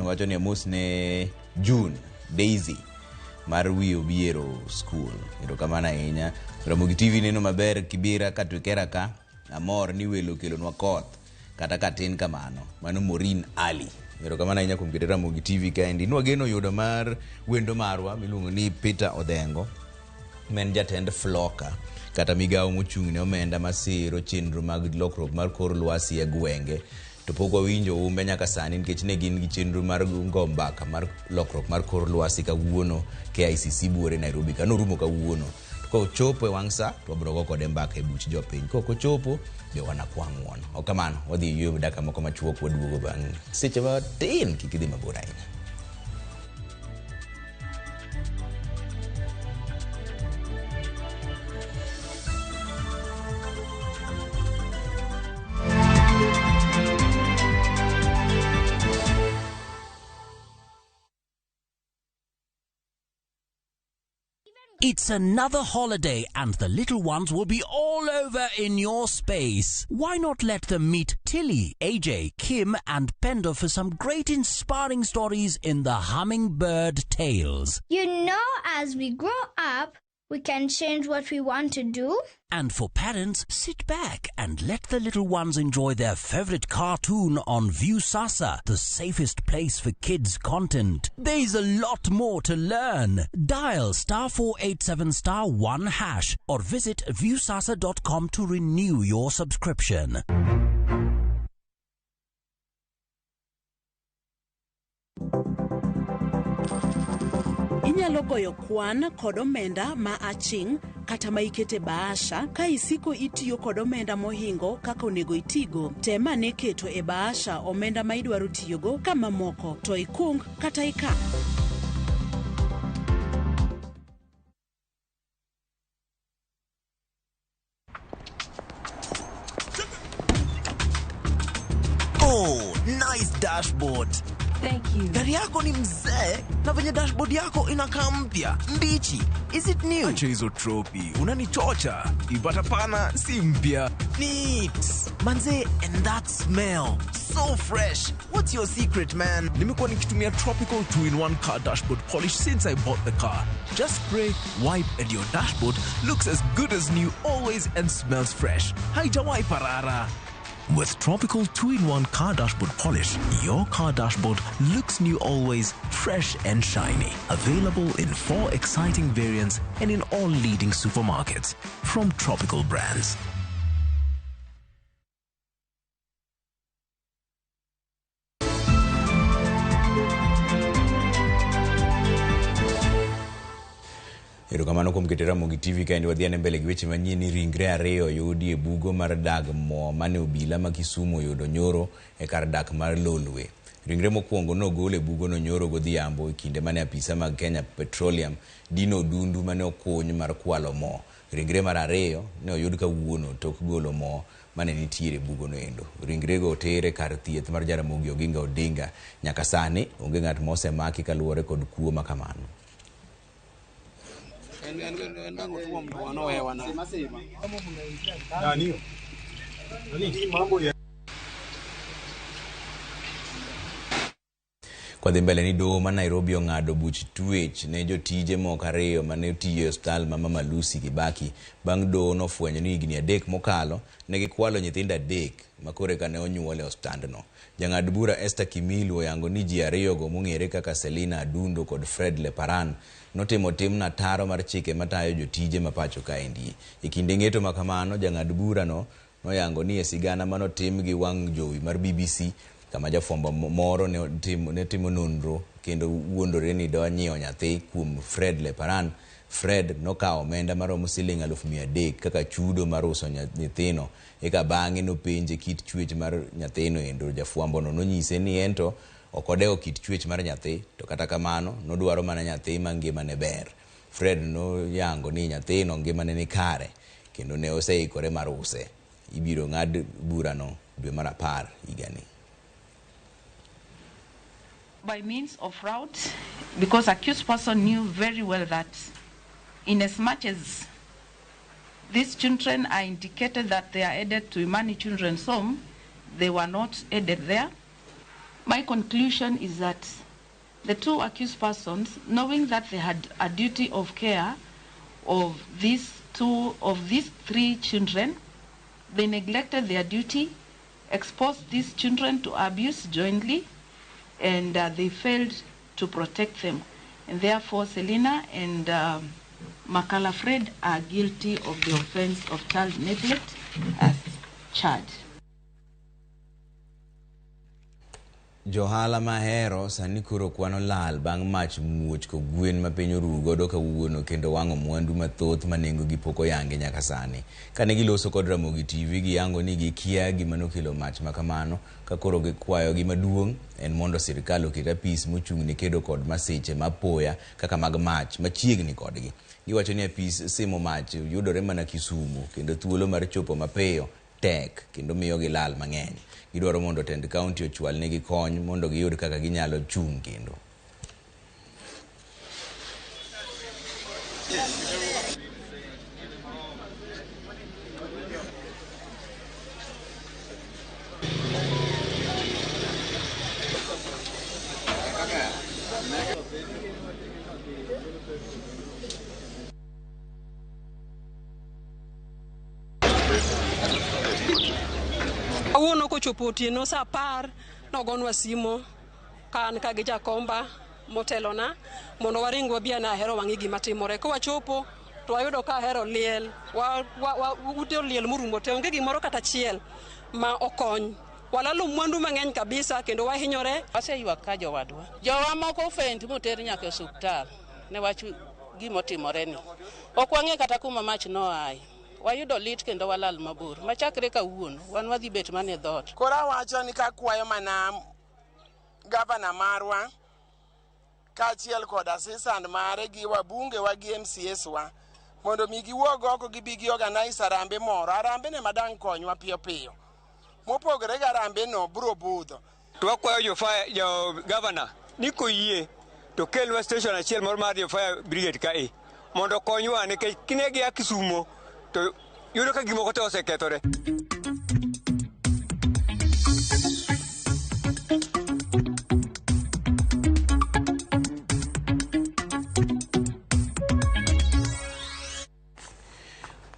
wacho ni mos ne June Daisy mar wiyo biero school ero kama na inya. Ramogi TV neno maber Kibira katwekera ka amor ni welo kelonwa koth kata katin kamano mano Morin Ali ero kama na inya kumpita Ramogi TV kaendi. Nwageno yudo mar wendo marwa miluongo ni Peter Odhengo men jatend Floka kata migawo mochung'ne omenda masiro chenro mag lokruok mar kor lwasi e gwenge to poko winjo umbe nyaka sani nikech ne gin gi chenro mar ngombaka mar lokruok mar kor lwasi kawuono KICC buore Nairobi kano rumo kawuono ko chopo e wangsa to brogo kode mbaka e buch jopiny ko chopo be wana kwang'won okamano wadhi yuyo daka moko machuok waduogo bang' seche matin kikidhi mabor ahinya. It's another holiday and the little ones will be all over in your space. Why not let them meet Tilly, AJ, Kim and Pendo for some great inspiring stories in the Hummingbird Tales. You know, as we grow up, we can change what we want to do. And for parents, sit back and let the little ones enjoy their favorite cartoon on Viusasa, the safest place for kids' content. There's a lot more to learn. Dial *487*1# or visit viusasa.com to renew your subscription. Inyalo goyo kwan kod omenda ma aching' kata ma ikete bahasha ka isiko itiyo kod omenda mohingo kaka onego itigo. Tema ne keto e bahasha omenda ma idwaro tiyogo kama moko to ikung kata ika. Oh, nice dashboard. Thank you. Gari yako ni mzee na venye dashboard yako inakaa mpya, mbichi. Is it new? Acha hizo tropi, unanichocha. Ibata pana si mpya. Neat. Manze, and that smell. So fresh. What's your secret, man? Nimekuwa nikitumia Tropical 2-in-1 car dashboard polish since I bought the car. Just spray, wipe and your dashboard looks as good as new always and smells fresh. Haijawai parara. With Tropical 2-in-1 car dashboard polish, your car dashboard looks new always, fresh and shiny. Available in 4 exciting variants and in all leading supermarkets from Tropical brands. Erokamano kuom keto Ramogi TV kaendi wadhiane mbele gi weche manyien ni ringre ariyo yudi e bugo mar dag mo mane obila ma Kisumu yudo nyoro e kar dak mar Lolwe. Ringre mokwongo nogole bugo no nyoro godhiambo kinde mane apisa mag Kenya Petroleum dino dundu mane okony mar kwalo mo. Ringre mar ariyo ne oyud kawuono tok golo mo mane nitiere bugo no endo. Ringre go tere kar thieth mar Jaramogi Oginga Odinga. Nyaka sani onge ng'at mosemaki kaluwore kod kuo makamano. Kwa dhi mbele ni doho ma Nairobi ong'ado buch twech ne jotije moko ariyo mane tiyo e osiptal ma Mama Lucy Kibaki bang' doho nofwenyo ni higni 3 mokalo ne gikwalo nyithindo 3 makore kane onyuol e osiptandno. Jang'ad bura Esther Kimilu oyango ni ji ariyogo mong'ere kaka Selina Adundo kod Fred Leparan notimo timna taro mar chike matayo jotije mapacho kaendi. E kinde ng'eto makamano, jang'ad bura no noyango ni e sigana manotim gi wang' jowi mar BBC kama jafwambo moro ne timo nonro kendo wuondore ni do nyiewo nyathi kuom Fred Leparan. Fred nokawo omenda maromo siling 300,000 kaka chudo mar uso nyithino, eka bang'e nopenje kit chwech mar nyathino endo. Jafwambo no nonyise ni ento okodeo kit chwech mar nyathi, to kata kamano nodwaro mana nyathi mangimane ber. Fred no yango ni nyathino ngimane ni kare kendo ne oseikore mar use. Ibiro ng'ad bura no dwe mar 10 higani. By means of fraud, because accused person knew very well that in as much as these children are indicated that they are added to Imani Children's Home, they were not added there. My conclusion is that the two accused persons, knowing that they had a duty of care of these 3 children, they neglected their duty, exposed these children to abuse jointly, and they failed to protect them. And therefore, Selina and Makala Fred are guilty of the offense of child neglect as charged. Johala mahero sani kuro kwano lal bang' mach muoch ko gwen ma piny oru godo kawuono kendo wang'o mwandu mathoth manengo gi poko yange nyaka sani. Kane giloso kod Ramogi TV giyango ni gikia gima nokelo mach makamano, ka koro gikwayo gima duong' en mondo sirkal oket apis mochung' ne kedo kod masiche mapoya kaka mag mach machiegni kodgi. Giwacho ni apis simo mach yudore mana Kisumu kendo thuolo mar chopo mapiyo tek kendo miyo gi lal mang'eny. Gidwaro mondo tend kaunti ochwal negi kony mondo giyud kaka ginyalo chung' kendo. Awuono ko chopo otieno sa 10 nogonwa simo kan ka gi jakomba motelona mondo waring wabia na hero wang'i gima timore. Ko wachopo to wayudo ka hero liel ute liel murumo te onge gimoro kata chiel ma okony. Walalo mwandu mang'eny kabisa kendo wahinyore. Aseyuak ka jowadwa. Jowa moko feint moter nyaka osuptal ne wach gimotimore ni. Ok wang'e kata kuma mach noaye. Wayudo lit kendo walal mabor. Machakre kawuono wan wadhi bet mane dhot. Kora wacho ni ka kwayo mana gavana marwa kaachiel kod assistant mare gi wabunge wa gi MCS wa mondo mi giwuog oko gibi gi organize arambe moro. Arambe ne madang konywa piyo piyo. Mopogre ga arambe no bro budho. Twakwayo jo gavana ni koyie to kelwa station achiel moro mar jo fire brigade kae mondo konywa nikech kinegi ya Kisumo to yudo ka gimoko te osekethore.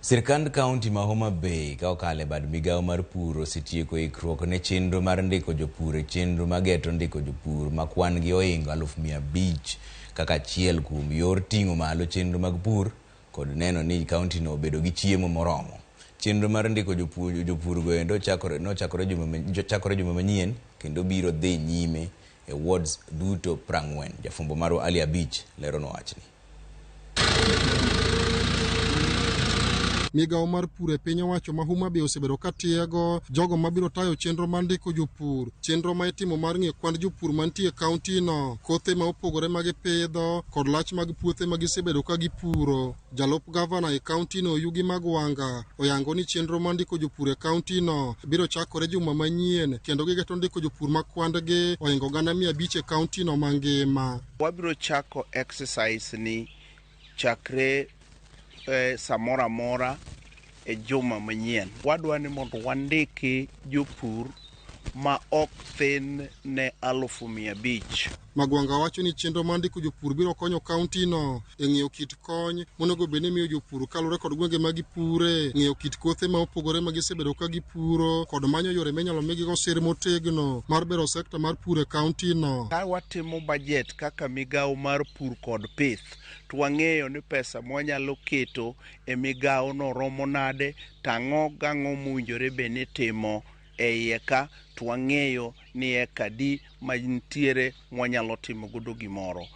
Sirkand kaunti ma Homa Bay ka okale bad migawo mar pur osetieko ikruok ne chenro mar ndiko jopur e chenro mageto ndiko jopur ma kwan gi oingo 500,000 kaka achiel kuom yor ting'o malo chenro mag pur kod neno ni kaunti no obedo gi chiemo moromo. Chenro mar ndiko jopur go endo chakore juma manyien kendo biro dhi nyime e wards duto 40. Jafumbo maro Ali Abich lero no wachni. Migawo mar pur e piny owacho ma Homa Bay osebedo ka tiego jogo mabiro tayo chenro mar ndiko jopur, chenro ma itimo mar ng'iyo kwand jopur mantie e kaunti no, kothe ma opogore ma gipidho kod lach mag puothe ma gisebedo ka gipuro. Jalup gavana e kaunti no Yugi Magwanga oyango ni chenro mar ndiko jopur e kaunti no biro chakore juma manyien kendo gigeto ndiko jopur ma kwandgi oingo 500 e kaunti no mangima. Wabiro chako exercise ni chakre samora mora e juma manyien. Wadwa ni mondo wandiki jopur ma ok thin ne 500,000. Magwanga wacho ni chenro mar ndiko jopur biro konyo kaunti no e ng'iyo kit kony monego bed ni miyo jopur kaluwore kod gwenge ma gipure, ng'iyo kit kothe ma opogore ma gisebedo ka gipuro kod manyo yore minyalo migigo sir motegno mar bero sekta mar pur e kaunti no. Ka watimo budget kaka migawo mar pur kod pith, to wang'eyo ni pesa mwanyalo keto e migawo no romo nade, tang'o gang'o mowinjore be ni timo e iye ka, to wang'eyo ni eka di mantiere mwanyalo timo godo gimoro.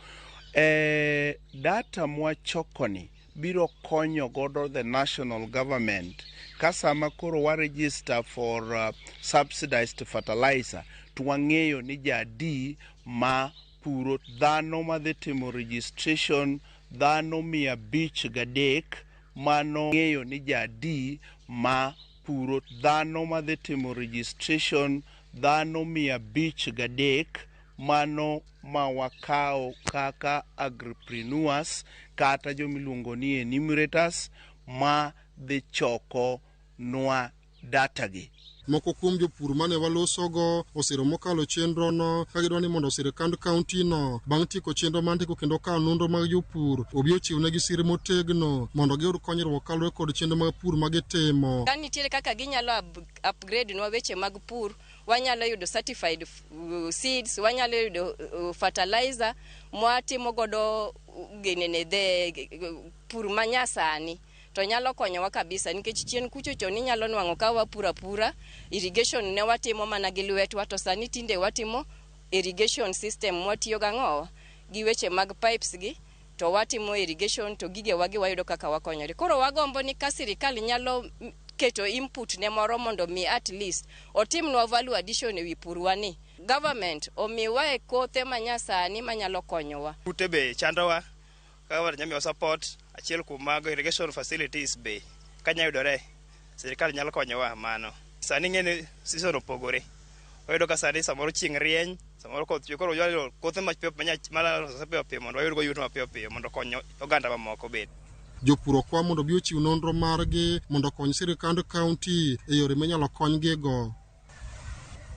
Data mwachokoni biro konyo godo the national government ka sama koro wa register for subsidized fertilizer, to wang'eyo ni jadi ma puro dhano madhi timo registration dhano 503 mano ng'eyo ni jadi ma puro dhano madhi timo registration dhano 503 mano ma wakao kaka agripreneurs kata jomiluongo ni enumerators ma dhi choko nwa data gi. Moko kuom jopur mane walosogo osiro mokalo chenro no ka gidwa ni mondo sirkand kaunti no bang' tieko chenro mar ndiko kendo kawo nonro mag jopur obi ochiwnegi sir motegno mondo giyud konyruok kaluwore kod chenro mag pur ma gitimo. Ka nitiere kaka ginyalo upgrade nwa weche mag pur, wanyalo yudo certified seeds, wanyalo yudo fertilizer mwatimo godo genene de pur manyasani. To nyalo konyowa kabisa nikech chien kucho choni nyalo nwang'o ka wapura pura irrigation ne watimo mana gi lwetwa, to sani tinde watimo irrigation system mwatiyo gang'owa gi weche mag pipes gi, to watimo irrigation to gige wagi wayudo kaka wakonyore. Koro wagombo ni ka sirikal nyalo keto input ne moro mondo mi at least otimnwa value addition e wi purwani. Government omiwa e kothe manyasani manyalo konyowa. Kute be chandowa ka wanyamiyo support achiel kuom mago irrigation facilities be kanya yudore sirikal nyalo konyowa mano. Sani ng'ene season opogore, oyudo ka sani samoro chieng' rieny, samoro koth chwe, koro ywayo kothe mapiyo piyo mondo wayud go yuto mapiyo piyo mondo konyo oganda mamoko bed. Jopur okwa mondo bi ochiw nonro margi mondo kony sirkand kaunti e yore minyalo konygigo.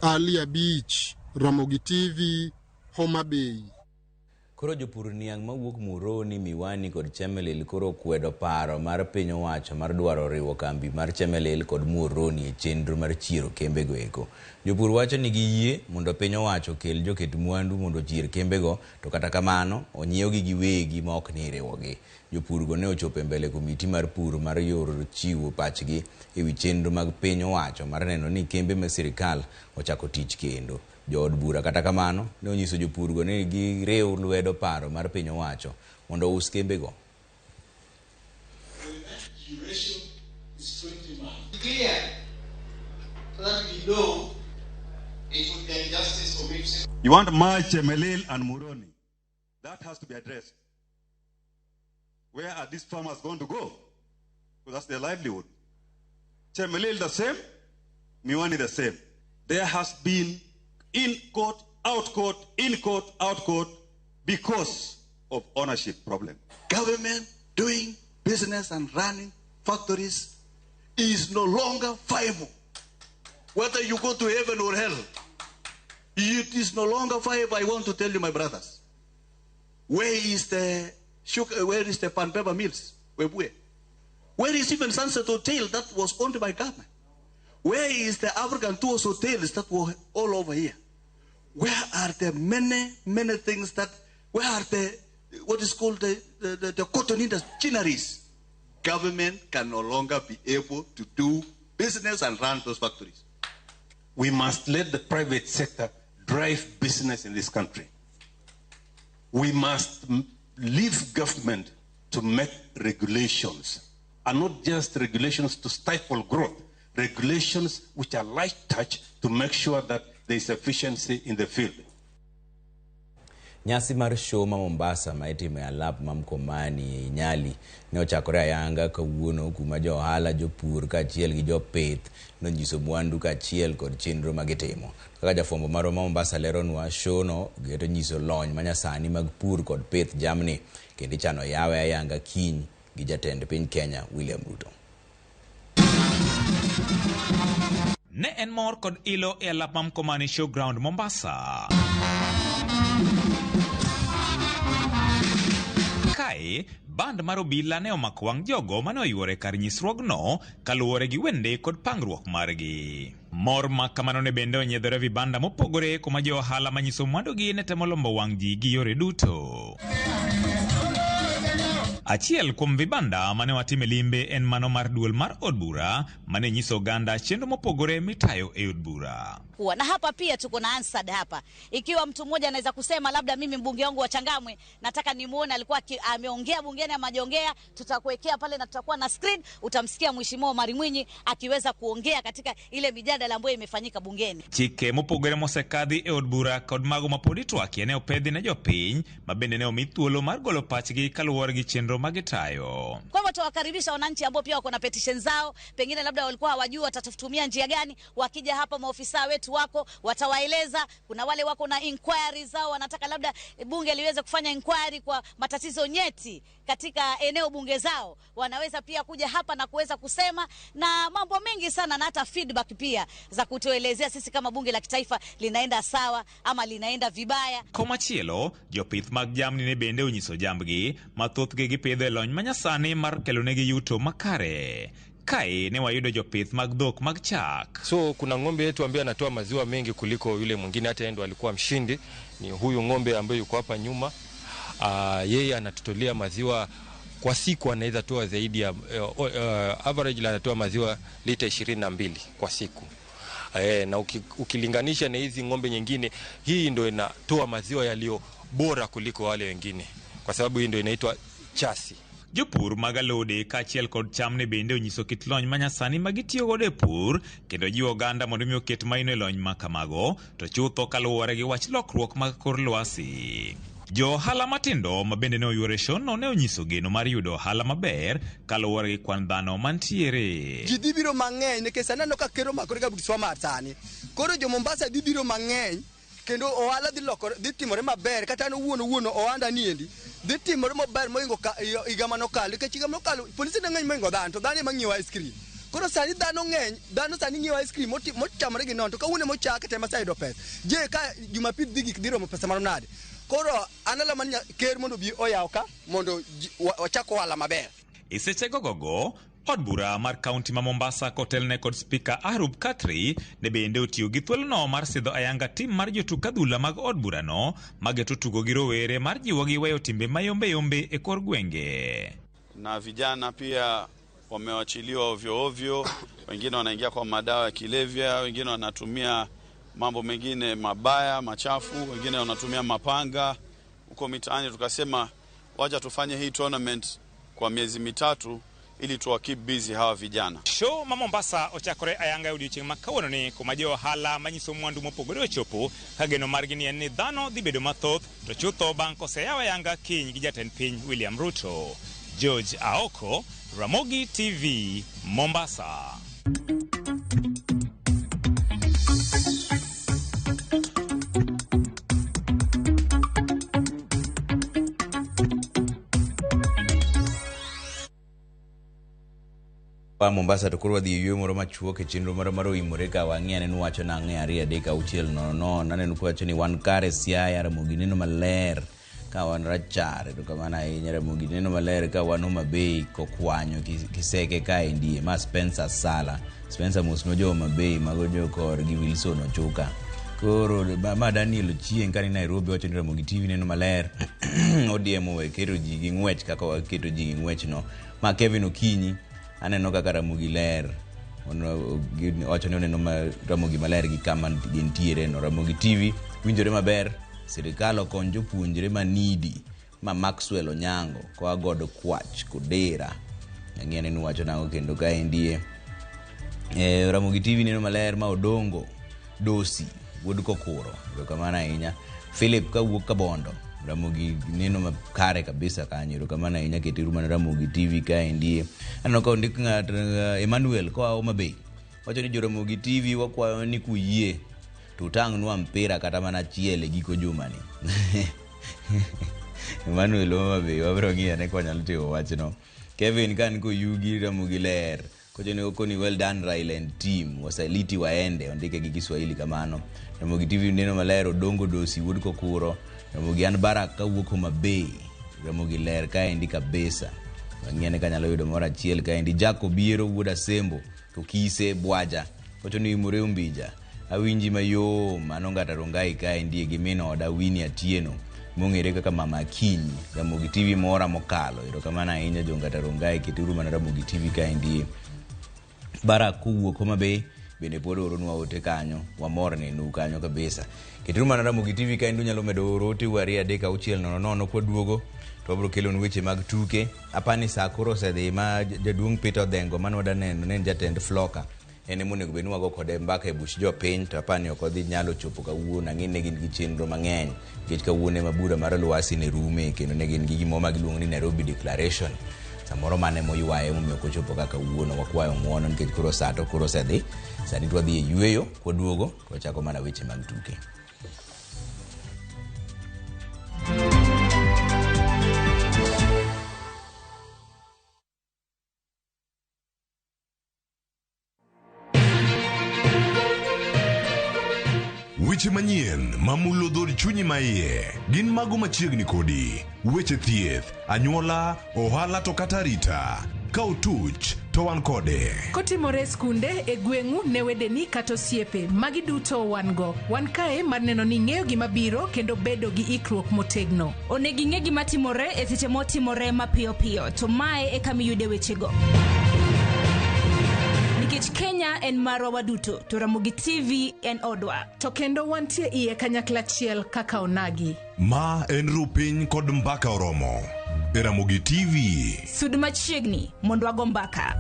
Ali Abich, Ramogi TV, Homa Bay. Koro jopur niang' mawuok Muroni, Miwani kod Chemelil koro kwedo paro mar piny owacho mar dwaro riwo kambi mar Chemelil kod Muroni e chenro mar chiro kembego eko. Jopur wacho ni giyie mondo piny owacho kel joket mwandu mondo chir kembego, to kata kamano onyiewogi giwegi ma ok ni riwogi. Jopur go ne ochopo mbele komiti mar pur mar yor chiwo pachgi e wi chenro mag piny owacho mar neno ni kembe ma sirkal ochako tich kendo. Jood bura kata kamano ne onyiso jopur go ni girew lwedo paro mar piny owacho mondo us kembego. You want to merge Chemelil and Muroni. That has to be addressed. Where are these farmers going to go? Because that's their livelihood. Chemelil the same, Miwani the same. There has been in court, out court, in court, out court, because of ownership problem. Government doing business and running factories is no longer viable. Whether you go to heaven or hell, it is no longer viable. I want to tell you, my brothers, where is the sugar, where is the pan paper mills? Where is even Sunset Hotel that was owned by government? Where is the African Tours hotels that were all over here? Where are the many things that, where are the, what is called the cotton industries? Government can no longer be able to do business and run those factories. We must let the private sector drive business in this country. We must leave government to make regulations and not just regulations to stifle growth, regulations which are light touch to make sure that there is efficiency in the field. Nyasi mar show ma Mombasa ma itimo e alap ma Mkomani Nyali ne ochakore ayanga kawuono kuma jo ohala jopur kaachiel gi jopith nonyiso mwandu kaachiel kod chenro ma gitimo. Kaka jafwambo marwa ma Mombasa leronwa, show no geto nyiso lony manyasani mag pur kod pith jamni kendo ichano yawe ayanga kiny gi jatend piny Kenya William Ruto. Ne en mor kod ilo e alap ma Mkomani Showground Mombasa. Kae, band mar obila ne omako wang' jogo mane oyuore kar nyisruogno kaluwore gi wende kod pangruok margi. Mor ma kamano ne bende onyiedhore vibanda mopogore kuma jo ohala manyiso mwandugi ne temo lombo wang' ji gi yore duto. Achiel kuom vibanda mane watime limbe en mano mar duol mar od bura mane nyiso ganda chenro mopogore mitayo e od bura. Na hapa pia tuko na ansad hapa. Ikiwa mtu mmoja anaweza kusema labda mimi mbunge wangu wa Changamwe nataka nimuone alikuwa ameongea bungeni ama hajaongea, tutakuwekea pale na tutakuwa na screen, utamsikia Mheshimiwa Omari Mwinyi akiweza kuongea katika ile mijadala ambayo imefanyika bungeni. Chike mopogore mosekadhi e od bura kod mago mapodi twak ne opedhi ne jopiny mabende ne omi thuolo mar golo pachgi kaluwore gi chenro magitayo. Kwa hivyo tuwakaribisha wananchi ambao pia wako na petition zao, pengine labda walikuwa hawajui watatutumia njia gani, wakija hapa maofisa wetu wako watawaeleza. Kuna wale wako na inquiries zao, wanataka labda bunge liweze kufanya inquiry kwa matatizo nyeti katika eneo bunge zao, wanaweza pia kuja hapa na kuweza kusema, na mambo mengi sana, na hata feedback pia za kutuelezea sisi kama bunge la kitaifa linaenda sawa ama linaenda vibaya. Komachielo, jopith mag jamni ne bende onyiso jambgi mathothgi gipidho e lony manyasani mar kelonegi yuto makare. Kae ne wayudo jopith mag dhok mag chak. So kuna ng'ombe yetu ambaye anatoa maziwa mengi kuliko yule mwingine, hata endo alikuwa mshindi. Ni huyu ng'ombe ambaye yuko hapa nyuma. Yeye anatutolea maziwa kwa siku, anaweza toa zaidi ya average anatoa maziwa lita 22 kwa siku. Na ukilinganisha na hizi ng'ombe nyingine, hii ndio inatoa maziwa yaliyo bora kuliko wale wengine, kwa sababu hii ndio inaitwa chasi. Jopur magalode kaachiel kod cham ne bende onyiso kit lony manyasani magitiyo godo e pur kendo jiwo oganda mondo mi oket maino e lony makamago to chutho kaluwore gi wach lokruok mag kor lwasi. Jo ohala matindo ma bende ne oyuore shono ne onyiso geno mar yudo ohala maber kaluwore gi kwan dhano mantiere. Ji dhi biro mang'eny nikech aneno ka kero makore ga Bugiswamar sani. Koro jo Mombasa dhi biro mang'eny kendo ohala dhi timore maber, kata no wuono ohanda niendi dhi timore maber moingo higa manokalo, nikech higa manokalo polisi ne ng'eny moingo dhano, to dhano ema ng'iewo ice cream. Koro sani dhano ng'eny, dhano sani ng'iewo ice cream mochamore gi non, to kawuono mochake tema sayudo pesa. Je ka Jumapil dhi gik dhiro pesa marom nade? Koro anala man ker mondo bi oyaw ka mondo wachak ohala maber. Iseche gogo od bura mar kaunti ma Mombasa kotelne kod spika Arub Katri ne bende otiyo gi thuolono mar sidho ayanga tim mar jotuk adhula mag od burano mageto tugo gi rowere mar jiwo gi weyo timbe mayombe e kor gwenge. Na vijana pia wamewachiliwa ovyo ovyo, wengine wanaingia kwa madawa ya kilevya, wengine wanatumia mambo mengine mabaya machafu, wengine wanatumia mapanga huko mitaani. Tukasema wacha tufanye hii tournament kwa miezi mitatu ili tuwa keep busy hawa vijana. Show ma Mombasa ochakore ayanga odiochieng' ma kawuono ni kuma jo ohala manyiso mwandu mopogore ochopo kageno margi ni en ni dhano dhi bedo mathoth to chutho bang' koseyaw ayanga kiny gi jatend piny William Ruto. George Aoko, Ramogi TV, Mombasa. Mombasa to kurwa dhi ywe moro machuok e chenro mar OIMORE ka wang'e ne wacho na ng'e 2-3-6 naneno kwacho ni wan kare Siaya Ramogi neno maler ka wan rachar to kamana ahinya Ramogi neno maler ka wan Homa Bay kokwanyo kiseke ka endie ma Spencer Sala Spencer Musno jo Homa Bay mago jo kor gi Wilson Ochuka. Koro ma Daniel Ochieng kani Nairobi wacho ni Ramogi TV neno maler odiemo we keto ji gi ng'wech kaka waketo ji gi ng'wech no. Ma Kevin Okinyi aneno kaka Ramogi ler wacho ni oneno Ramogi maler gi kama gintiere no. Ramogi TV winjore maber, sirikal okony jopuonjre manidi ma Maxwell Onyango kwa godo Kwach Kodera ng'ene ni wacho nango kendo ka endie Ramogi TV neno maler ma odongo dosi wuod kokuro kamana ahinya Philip ka wuok Kabondo Ramogi neno makare kabisa kanyo kamana ahinya ketiru mana Ramogi TV ka endie aneno ka ondik ng'at Emmanuel ko Homa Bay wacho ni Ramogi TV wakwayo ni kuyie tutang'nwa mpira kata mana chiele giko juma ni Emmanuel Homa Bay wabro ng'iya ne kwa nyalo tiyo wachno Kevin kan ko yugi Ramogi ler kocho ni okoni well done Ryland team wasaliti waende ondike gi Kiswahili kamano Ramogi TV neno maler odongo dosi wuod kokuro Ramogi an Barak ka wuok Homa Bay Ramogi ler ka endi kabisa ng'ene kanyalo yudo mora chiel ka endi Jacob Biero wuod Asembo to kise bwaja kocho ni Imore Umbija awinji mayom anonga tarongai ka endi gi mino oda Winnie Atieno mongere kaka Mama Kinyi Ramogi TV mora mokalo kamana ahinya jonga tarongai kituru mana Ramogi TV ka endi Barak kuwuok Homa Bay bende pod oronwa ote kanyo wamor nenu kanyo kabisa kituru mana Ramogi TV ka endi nyalo medo orote wari 360 kwa duogo to abro kelon weche mag tuke apani saa koro sedhi ma jaduong' Peter Odhengo manwada neno nen jatend Floka ene monego bed wago kode mbaka e buch jopiny to apani ok odhi nyalo chopo kawuono ang'ine gin gi chenro mang'eny nikech kawuono ema bura mar lwasi ne rume kendo ne gin gi gimoro magiluongo ni Nairobi Declaration samoro mane moywaye momiyo kochopo kaka wuono wakwayo ng'uono nikech koro saa to koro sedhi sani twadhi e yueyo kwaduogo twachako mana weche mag tuke. Weche manyien mamulo dhod chunyi maiye gin mago machiegni kodi weche thieth anyuola ohala to kata rita ka utuch to wan kode kotimore skunde e gweng'u ne wedeni kata osiepe magi duto wan go wan kae mar neno ni ng'eyo gima biro kendo bedo gi ikruok motegno onego ing'e gima timore e seche motimore mapiyo piyo to mae e kama iyude wechego nikech Kenya en marwa waduto to Ramogi TV en odwa to kendo wantie iye kanyakla achiel kaka onagi ma en rupiny kod mbaka oromo e Ramogi TV sud machiegni mondo wago mbaka.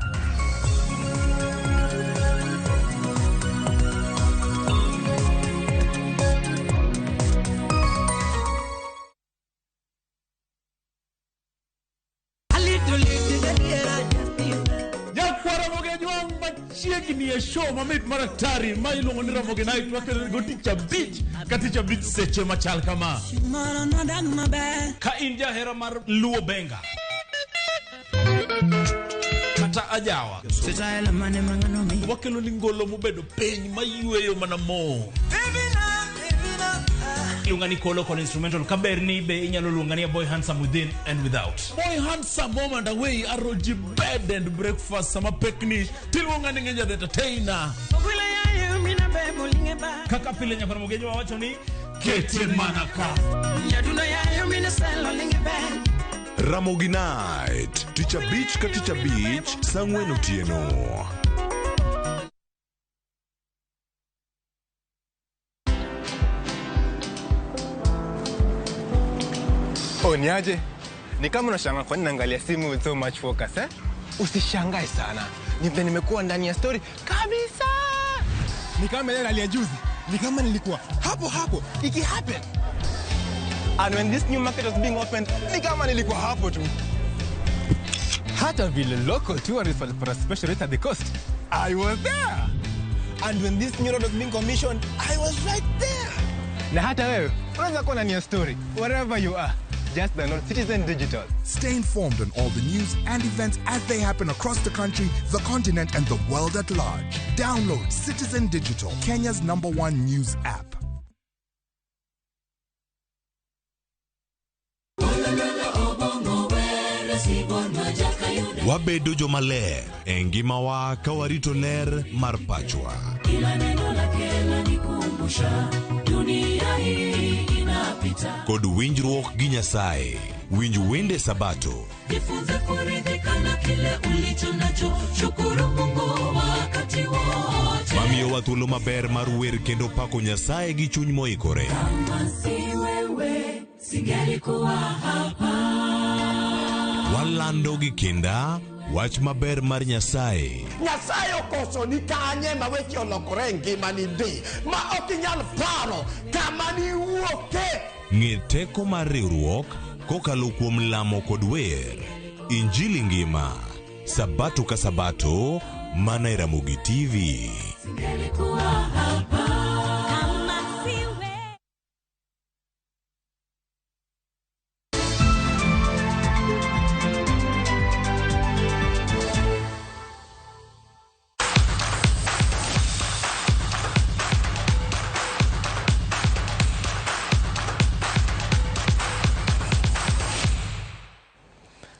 Chiegni e show mamit maraktari ma iluongo ni Ramogi Night wakelo go ticha beach katicha beach seche machal kama ka in jahera mar luo benga kata ajawa wakelo ni ngolo mobedo piny mayueyo mana mo Lungani kolo con instrumental kaberni be inyalo lungani Boy Handsome within and without. Boy Handsome moment away aroji bed and breakfast sama pekni tilungani ngeja the entertainer. Kaka pile nya Ramogi wacho ni kete manaka. Ramogi Night ticha beach ka ticha beach sangwe notieno. Niaje? Ni kama unashangaa kwa nini naangalia simu with so much focus eh? Usishangae sana. Nimekuwa ndani ya story kabisa. Ni kama ile hali ya juzi. Ni kama nilikuwa hapo iki happen. And when this new market was being opened, ni kama nilikuwa hapo tu. Hata vile local tourists for a special rate at the coast, I was there. And when this new road was being commissioned, I was right there. Na hata wewe, unaweza kuwa ndani ya story wherever you are. Just download Citizen Digital. Stay informed on all the news and events as they happen across the country, the continent, and the world at large. Download Citizen Digital, Kenya's #1 news app. Wabedo jomaler e ngimawa ka warito ler mar pachwa. Kila neno lake lanikumbusha dunia hii inapita. Kod winjruok gi Nyasaye, winj wende Sabato. Jifunze kuridhika na kile ulicho nacho, shukuru Mungu wakati wote. Mamiyo wa thuolo maber mar wer kendo pako Nyasaye gi chuny moikore. Kama si wewe, singelikuwa hapa. Walando gi kinda Wach maber mar Nyasaye. Nyasaye okoso ni kanye ma weche olokore ngima ni di ma ok inyal paro kama ni wuoke. Ng'e teko mar riwruok kokalo kuom lamo kod wer. Injili ngima, Sabato ka Sabato, mana e Ramogi TV.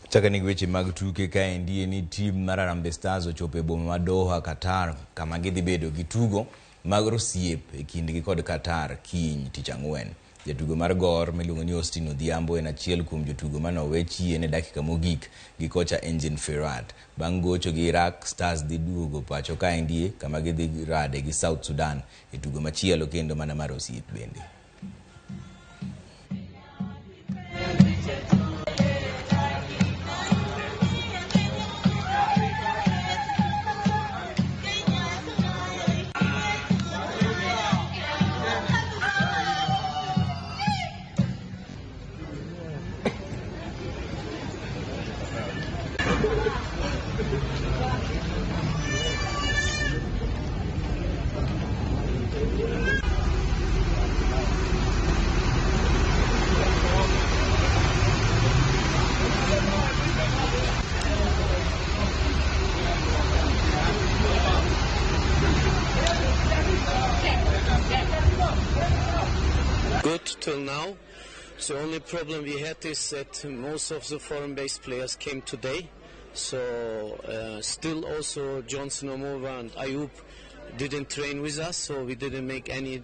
Chaka ni weche mag tuke kaendi ni team mar Harambee Stars ochopo e boma ma Doha, Qatar, kama gidhi bedo gi tugo mag osiep e kindgi kod Qatar kiny tich ang'wen. Jatugo mar Gor miluongo ni Austin Odhiambo en achiel kuom jotugo mane owe chien e dakika mogik gi kocha Engin Firat. Bang' gocho gi Iraq, Stars dhi duogo pacho kaendi kama gidhi rade gi South Sudan e tugo machielo kendo mana mar osiep bende. Good till now. The only problem we had is that most of the foreign-based players came today. So still also Johnson, Omova and Ayub didn't train with us, so we didn't make any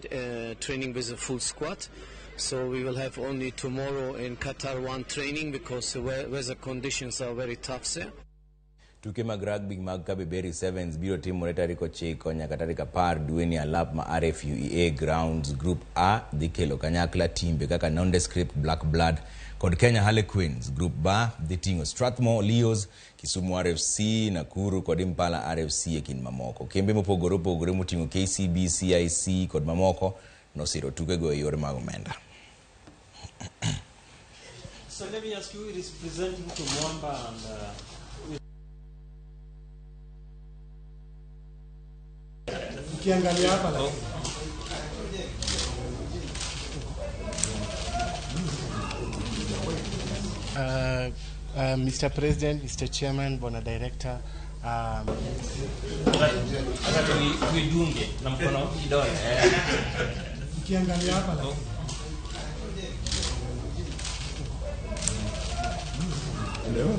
training with a full squad. So we will have only tomorrow in Qatar one training because the weather conditions are very tough there. Tuke mag rugby mag Kabeberi Sevens biro timore tarik 9 nyaka tarik 10 dwe ni alap ma RFUEA Grounds Group A dhi kelo kanyakla timbe kaka Nondescript Black Blood kod Kenya Harlequins. Group B dhi ting'o Strathmore Leos, Kisumu RFC, Nakuru kod Impala RFC e kind mamoko. Kembe mopogore opogore moting'o KCB, CIC kod mamoko nosiro tukego e yore mag omenda. So let me ask you, it is presenting to Mwamba and Mr. President, Mr. Chairman, Bona Director, Hello.